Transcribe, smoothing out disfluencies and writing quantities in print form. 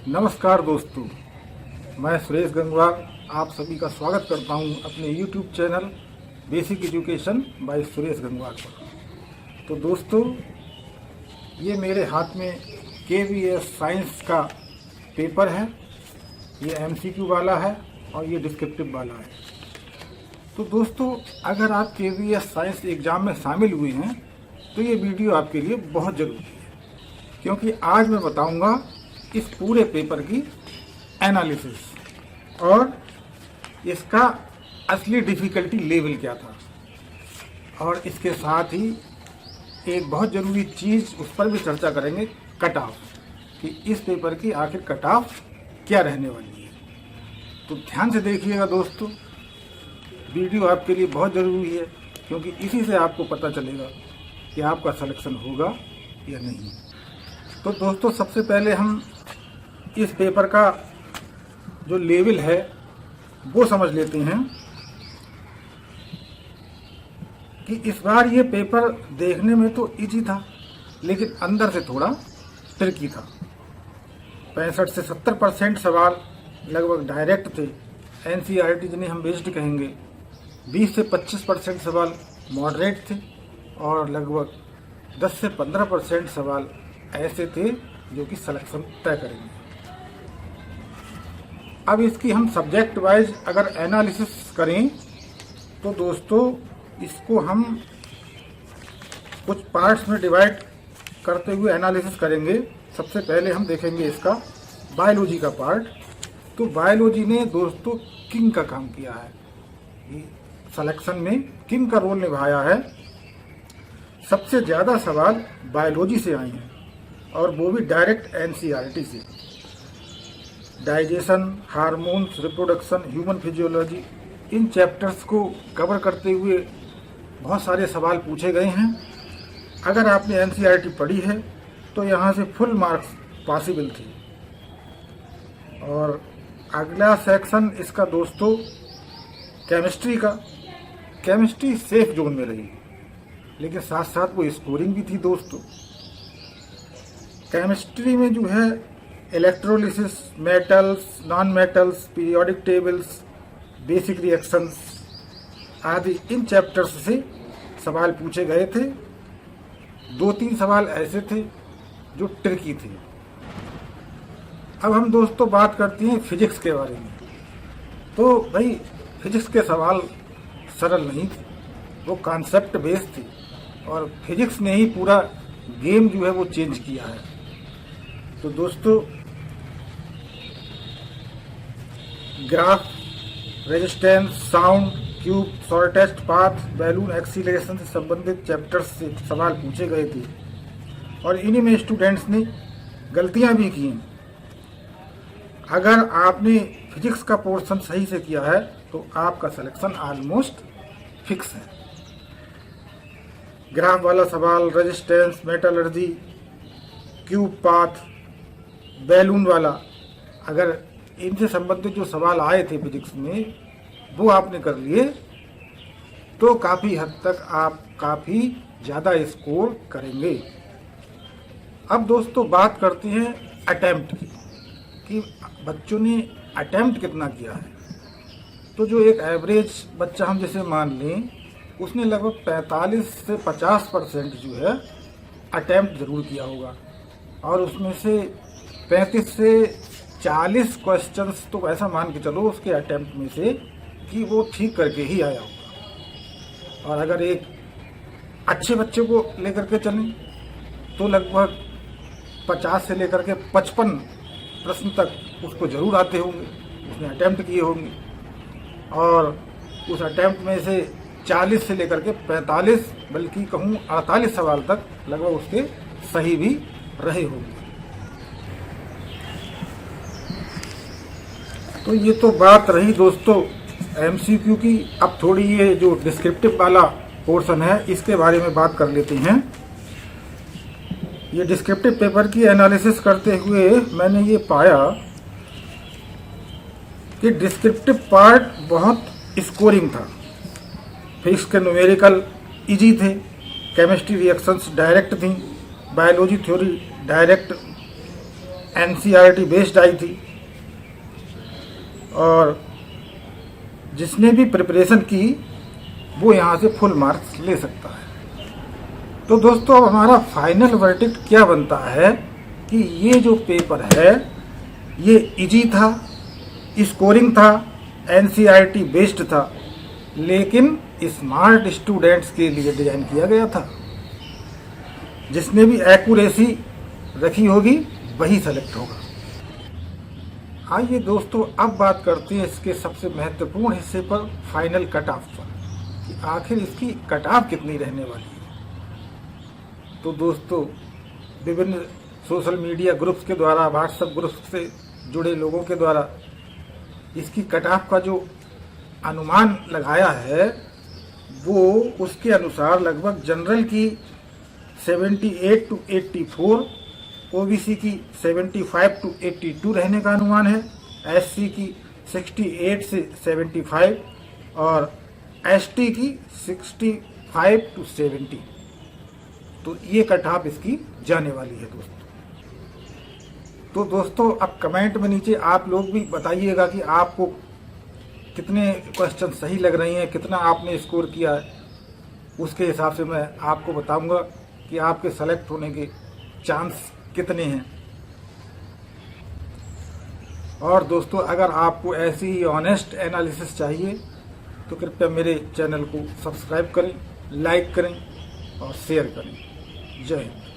नमस्कार दोस्तों, मैं सुरेश गंगवार आप सभी का स्वागत करता हूं अपने YouTube channel basic education by Suresh Gangwar पर। तो दोस्तों, ये मेरे हाथ में KVS साइंस का पेपर है। ये MCQ वाला है और ये डिस्क्रिप्टिव वाला है। तो दोस्तों, अगर आप KVS साइंस एग्ज़ाम में शामिल हुए हैं तो ये वीडियो आपके लिए बहुत ज़रूरी है, क्योंकि आज मैं बताऊंगा इस पूरे पेपर की एनालिसिस और इसका असली डिफ़िकल्टी लेवल क्या था, और इसके साथ ही एक बहुत ज़रूरी चीज़ उस पर भी चर्चा करेंगे, कट ऑफ, कि इस पेपर की आखिर कट ऑफ क्या रहने वाली है। तो ध्यान से देखिएगा दोस्तों, वीडियो आपके लिए बहुत ज़रूरी है, क्योंकि इसी से आपको पता चलेगा कि आपका सिलेक्शन होगा या नहीं। तो दोस्तों, सबसे पहले हम इस पेपर का जो लेवल है वो समझ लेते हैं कि इस बार ये पेपर देखने में तो इजी था, लेकिन अंदर से थोड़ा ट्रिकी था। 65 से 70% सवाल लगभग डायरेक्ट थे, NCERT जिन्हें हम बेस्ड कहेंगे। 20 से 25% सवाल मॉडरेट थे और लगभग 10 से 15% सवाल ऐसे थे जो कि सिलेक्शन तय करेंगे। अब इसकी हम सब्जेक्ट वाइज अगर एनालिसिस करें तो दोस्तों, इसको हम कुछ पार्ट्स में डिवाइड करते हुए एनालिसिस करेंगे। सबसे पहले हम देखेंगे इसका बायोलॉजी का पार्ट। तो बायोलॉजी ने दोस्तों किंग का काम किया है, सिलेक्शन में किंग का रोल निभाया है। सबसे ज़्यादा सवाल बायोलॉजी से आए हैं और वो भी डायरेक्ट NCERT से। Digestion, hormones, reproduction, human physiology, इन चैप्टर्स को कवर करते हुए बहुत सारे सवाल पूछे गए हैं। अगर आपने NCERT पढ़ी है तो यहाँ से फुल मार्क्स पॉसिबल थे। और अगला सेक्शन इसका दोस्तों केमिस्ट्री का। केमिस्ट्री सेफ जोन में रही, लेकिन साथ साथ वो स्कोरिंग भी थी दोस्तों। केमिस्ट्री में जो है electrolysis, metals, non metals, periodic tables, basic reactions आदि इन चैप्टर्स से सवाल पूछे गए थे। 2-3 सवाल ऐसे थे जो ट्रिकी थे। अब हम दोस्तों बात करते हैं फिजिक्स के बारे में। तो भाई, फिजिक्स के सवाल सरल नहीं थे, वो कॉन्सेप्ट बेस्ड थी और फिजिक्स ने ही पूरा गेम जो है वो चेंज किया है। तो दोस्तों, graph, resistance, sound, cube, shortest path, balloon acceleration से संबंधित चैप्टर्स से सवाल पूछे गए थे और इन्हीं में स्टूडेंट्स ने गलतियां भी की हैं। अगर आपने फिजिक्स का पोर्शन सही से किया है तो आपका सिलेक्शन ऑलमोस्ट फिक्स है। ग्राफ वाला सवाल, resistance, metallurgy, cube path, balloon वाला, अगर इनसे संबंधित जो सवाल आए थे फिजिक्स में वो आपने कर लिए तो काफ़ी हद तक आप काफ़ी ज़्यादा स्कोर करेंगे। अब दोस्तों बात करते हैं अटेम्प्ट की, कि बच्चों ने अटेम्प्ट कितना किया है। तो जो एक एवरेज बच्चा हम जैसे मान लें, उसने लगभग 45 से 50% जो है अटेम्प्ट ज़रूर किया होगा, और उसमें से 35 से 40 क्वेश्चंस तो ऐसा मान के चलो उसके अटेम्प्ट में से कि वो ठीक करके ही आया होगा। और अगर एक अच्छे बच्चे को लेकर के चलें तो लगभग 50 से लेकर के 55 प्रश्न तक उसको ज़रूर आते होंगे, उसने अटेम्प्ट किए होंगे। और उस अटेम्प्ट में से 40 से लेकर के 45 बल्कि कहूँ 48 सवाल तक लगभग उसके सही भी रहे होंगे। तो ये तो बात रही दोस्तों MCQ की। अब थोड़ी ये जो डिस्क्रिप्टिव वाला पोर्शन है इसके बारे में बात कर लेते हैं। ये डिस्क्रिप्टिव पेपर की एनालिसिस करते हुए मैंने ये पाया कि डिस्क्रिप्टिव पार्ट बहुत स्कोरिंग था। फिजिक्स के न्यूमेरिकल इजी थे, केमिस्ट्री रिएक्शंस डायरेक्ट थी, biology theory direct NCERT based आई थी, और जिसने भी प्रिपरेशन की वो यहाँ से फुल मार्क्स ले सकता है। तो दोस्तों अब हमारा फाइनल वर्डिक्ट क्या बनता है कि ये जो पेपर है ये इजी था, स्कोरिंग था, NCERT बेस्ड था, लेकिन स्मार्ट स्टूडेंट्स के लिए डिजाइन किया गया था। जिसने भी एक्यूरेसी रखी होगी वही सेलेक्ट होगा। आइए दोस्तों अब बात करते हैं इसके सबसे महत्वपूर्ण हिस्से पर, फाइनल कट ऑफ पर, कि आखिर इसकी कट ऑफ कितनी रहने वाली है। तो दोस्तों विभिन्न सोशल मीडिया ग्रुप्स के द्वारा, व्हाट्सएप ग्रुप्स से जुड़े लोगों के द्वारा इसकी कट ऑफ का जो अनुमान लगाया है वो उसके अनुसार लगभग जनरल की 78 to 84, OBC की 75 to 82 रहने का अनुमान है, SC की 68 से 75 और ST की 65 to 70। तो ये कट ऑफ इसकी जाने वाली है दोस्तों। तो दोस्तों अब कमेंट में नीचे आप लोग भी बताइएगा कि आपको कितने क्वेश्चन सही लग रहे हैं, कितना आपने स्कोर किया है। उसके हिसाब से मैं आपको बताऊंगा कि आपके सेलेक्ट होने के चांस कितने हैं। और दोस्तों अगर आपको ऐसी ही ऑनेस्ट एनालिसिस चाहिए तो कृपया मेरे चैनल को सब्सक्राइब करें, लाइक करें और शेयर करें। जय हिंद।